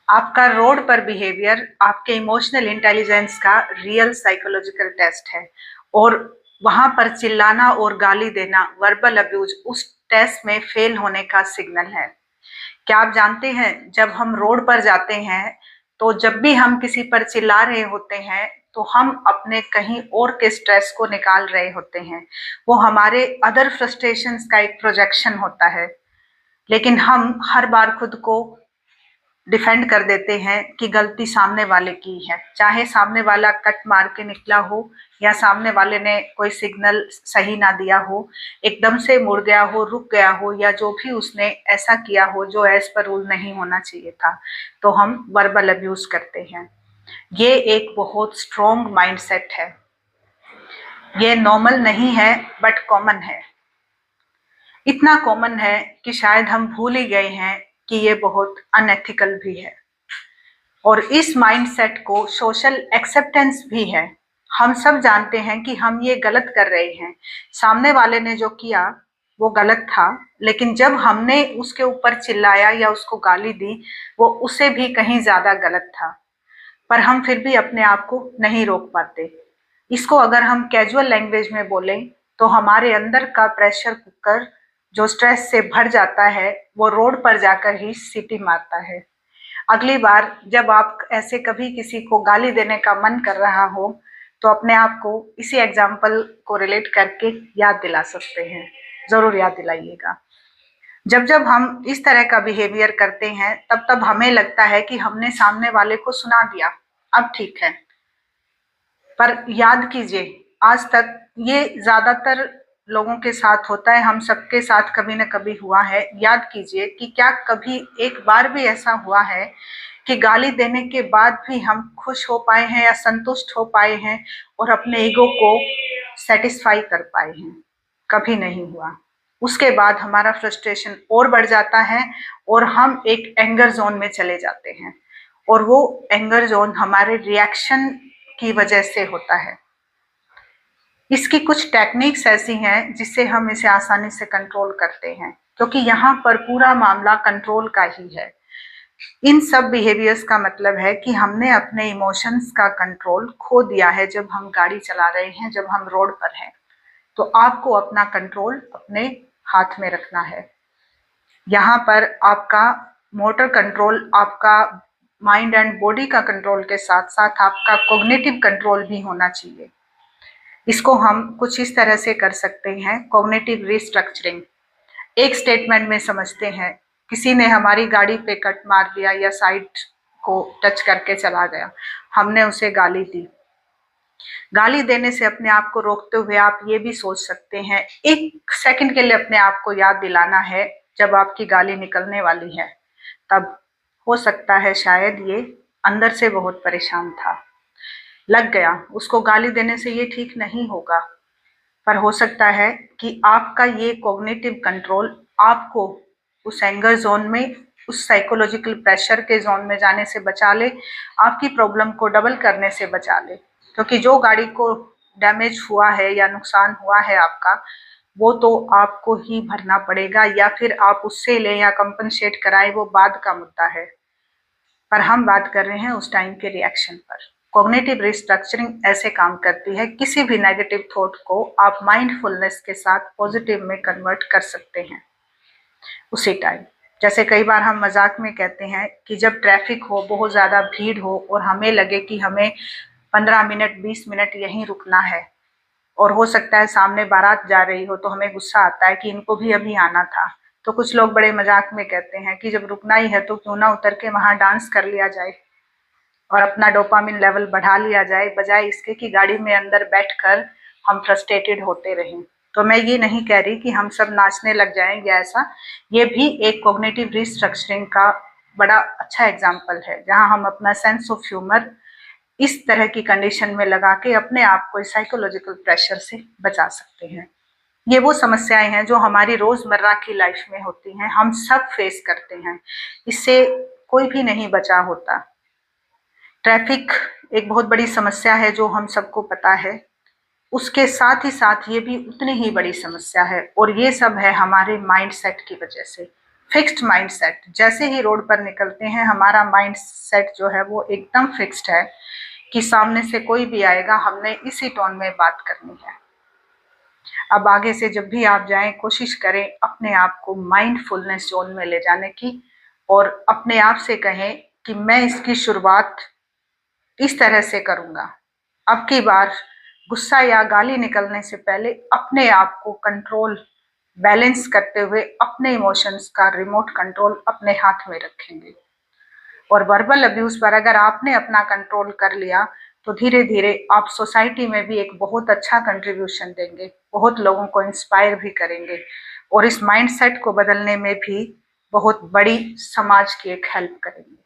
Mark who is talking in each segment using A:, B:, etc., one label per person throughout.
A: आपका रोड पर बिहेवियर आपके इमोशनल इंटेलिजेंस का रियल साइकोलॉजिकल टेस्ट है और वहां पर चिल्लाना और गाली देना, वर्बल अब्यूज, उस टेस्ट में फेल होने का सिग्नल है। क्या आप जानते हैं, जब हम रोड पर जाते हैं तो जब भी हम किसी पर चिल्ला रहे होते हैं तो हम अपने कहीं और के स्ट्रेस को निकाल रहे होते हैं। वो हमारे अदर फ्रस्ट्रेशंस का एक प्रोजेक्शन होता है, लेकिन हम हर बार खुद को डिफेंड कर देते हैं कि गलती सामने वाले की है, चाहे सामने वाला कट मार के निकला हो या सामने वाले ने कोई सिग्नल सही ना दिया हो, एकदम से मुड़ गया हो, रुक गया हो, या जो भी उसने ऐसा किया हो जो एज पर रूल नहीं होना चाहिए था, तो हम वर्बल अब्यूज करते हैं। ये एक बहुत स्ट्रॉन्ग माइंडसेट है। ये नॉर्मल नहीं है बट कॉमन है। इतना कॉमन है कि शायद हम भूल ही गए हैं कि ये बहुत अनएथिकल भी है। और इस माइंडसेट को सोशल एक्सेप्टेंस भी है। हम सब जानते हैं कि हम ये गलत कर रहे हैं, सामने वाले ने जो किया वो गलत था, लेकिन जब हमने उसके ऊपर चिल्लाया या उसको गाली दी, वो उससे भी कहीं ज्यादा गलत था, पर हम फिर भी अपने आप को नहीं रोक पाते। इसको अगर हम कैजुअल लैंग्वेज में बोलें तो हमारे अंदर का प्रेशर कुकर जो स्ट्रेस से भर जाता है वो रोड पर जाकर ही सीटी मारता है। अगली बार जब आप ऐसे कभी किसी को गाली देने का मन कर रहा हो तो अपने आप को इसी एग्जाम्पल को रिलेट करके याद दिला सकते हैं। जरूर याद दिलाइएगा। जब जब हम इस तरह का बिहेवियर करते हैं तब तब हमें लगता है कि हमने सामने वाले को सुना दिया, अब ठीक है। पर याद कीजिए, आज तक ये ज्यादातर लोगों के साथ होता है, हम सबके साथ कभी न कभी हुआ है। याद कीजिए कि क्या कभी एक बार भी ऐसा हुआ है कि गाली देने के बाद भी हम खुश हो पाए हैं या संतुष्ट हो पाए हैं और अपने ईगो को सेटिस्फाई कर पाए हैं? कभी नहीं हुआ। उसके बाद हमारा फ्रस्ट्रेशन और बढ़ जाता है और हम एक एंगर जोन में चले जाते हैं, और वो एंगर जोन हमारे रिएक्शन की वजह से होता है। इसकी कुछ टेक्निक्स ऐसी हैं जिससे हम इसे आसानी से कंट्रोल करते हैं, क्योंकि यहाँ पर पूरा मामला कंट्रोल का ही है। इन सब बिहेवियर्स का मतलब है कि हमने अपने इमोशंस का कंट्रोल खो दिया है जब हम गाड़ी चला रहे हैं, जब हम रोड पर हैं। तो आपको अपना कंट्रोल अपने हाथ में रखना है। यहाँ पर आपका मोटर कंट्रोल, आपका माइंड एंड बॉडी का कंट्रोल के साथ साथ आपका कॉग्निटिव कंट्रोल भी होना चाहिए। इसको हम कुछ इस तरह से कर सकते हैं, कॉग्निटिव रिस्ट्रक्चरिंग। एक स्टेटमेंट में समझते हैं, किसी ने हमारी गाड़ी पे कट मार दिया या साइड को टच करके चला गया, हमने उसे गाली दी। गाली देने से अपने आप को रोकते हुए आप ये भी सोच सकते हैं, एक सेकंड के लिए अपने आप को याद दिलाना है, जब आपकी गाली निकलने वाली है तब हो सकता है शायद ये अंदर से बहुत परेशान था, लग गया, उसको गाली देने से ये ठीक नहीं होगा। पर हो सकता है कि आपका ये कॉग्निटिव कंट्रोल आपको उस एंगर जोन में, उस साइकोलॉजिकल प्रेशर के जोन में जाने से बचा ले, आपकी प्रॉब्लम को डबल करने से बचा ले। क्योंकि जो गाड़ी को डैमेज हुआ है या नुकसान हुआ है आपका, वो तो आपको ही भरना पड़ेगा, या फिर आप उससे लें या कंपनसेट कराएं, वो बाद का मुद्दा है। पर हम बात कर रहे हैं उस टाइम के रिएक्शन पर। कॉग्निटिव रिस्ट्रक्चरिंग ऐसे काम करती है, किसी भी नेगेटिव थॉट को आप माइंडफुलनेस के साथ पॉजिटिव में कन्वर्ट कर सकते हैं उसी टाइम। जैसे कई बार हम मजाक में कहते हैं कि जब ट्रैफिक हो, बहुत ज़्यादा भीड़ हो और हमें लगे कि हमें 15 मिनट 20 मिनट यहीं रुकना है, और हो सकता है सामने बारात जा रही हो, तो हमें गुस्सा आता है कि इनको भी अभी आना था। तो कुछ लोग बड़े मजाक में कहते हैं कि जब रुकना ही है तो क्यों ना उतर के वहां डांस कर लिया जाए और अपना डोपामिन लेवल बढ़ा लिया जाए, बजाय इसके कि गाड़ी में अंदर बैठकर हम फ्रस्ट्रेटेड होते रहें। तो मैं ये नहीं कह रही कि हम सब नाचने लग जाएंगे ऐसा, ये भी एक कॉग्निटिव रिस्ट्रक्चरिंग का बड़ा अच्छा एग्जाम्पल है, जहाँ हम अपना सेंस ऑफ ह्यूमर इस तरह की कंडीशन में लगा के अपने आप को साइकोलॉजिकल प्रेशर से बचा सकते हैं। ये वो समस्याएं हैं जो हमारी रोजमर्रा की लाइफ में होती हैं, हम सब फेस करते हैं, इससे कोई भी नहीं बचा होता। ट्रैफिक एक बहुत बड़ी समस्या है जो हम सबको पता है, उसके साथ ही साथ ये भी उतनी ही बड़ी समस्या है, और ये सब है हमारे माइंडसेट की वजह से। फिक्स्ड माइंडसेट, जैसे ही रोड पर निकलते हैं हमारा माइंडसेट जो है वो एकदम फिक्स्ड है कि सामने से कोई भी आएगा हमने इसी टोन में बात करनी है। अब आगे से जब भी आप जाएं कोशिश करें अपने आप को माइंडफुलनेस जोन में ले जाने की और अपने आप से कहें कि मैं इसकी शुरुआत इस तरह से करूंगा। अब की बार गुस्सा या गाली निकलने से पहले अपने आप को कंट्रोल बैलेंस करते हुए अपने इमोशंस का रिमोट कंट्रोल अपने हाथ में रखेंगे। और वर्बल अब्यूज पर अगर आपने अपना कंट्रोल कर लिया तो धीरे धीरे आप सोसाइटी में भी एक बहुत अच्छा कंट्रीब्यूशन देंगे, बहुत लोगों को इंस्पायर भी करेंगे और इस माइंडसेट को बदलने में भी बहुत बड़ी समाज की एक हेल्प करेंगे।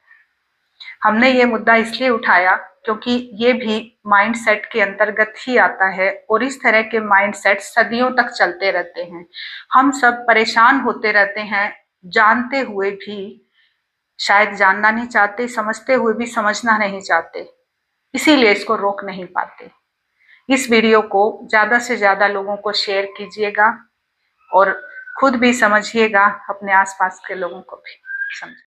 A: हमने ये मुद्दा इसलिए उठाया क्योंकि ये भी माइंडसेट के अंतर्गत ही आता है और इस तरह के माइंडसेट सदियों तक चलते रहते हैं। हम सब परेशान होते रहते हैं, जानते हुए भी शायद जानना नहीं चाहते, समझते हुए भी समझना नहीं चाहते, इसीलिए इसको रोक नहीं पाते। इस वीडियो को ज्यादा से ज्यादा लोगों को शेयर कीजिएगा और खुद भी समझिएगा, अपने आसपास के लोगों को भी समझिए।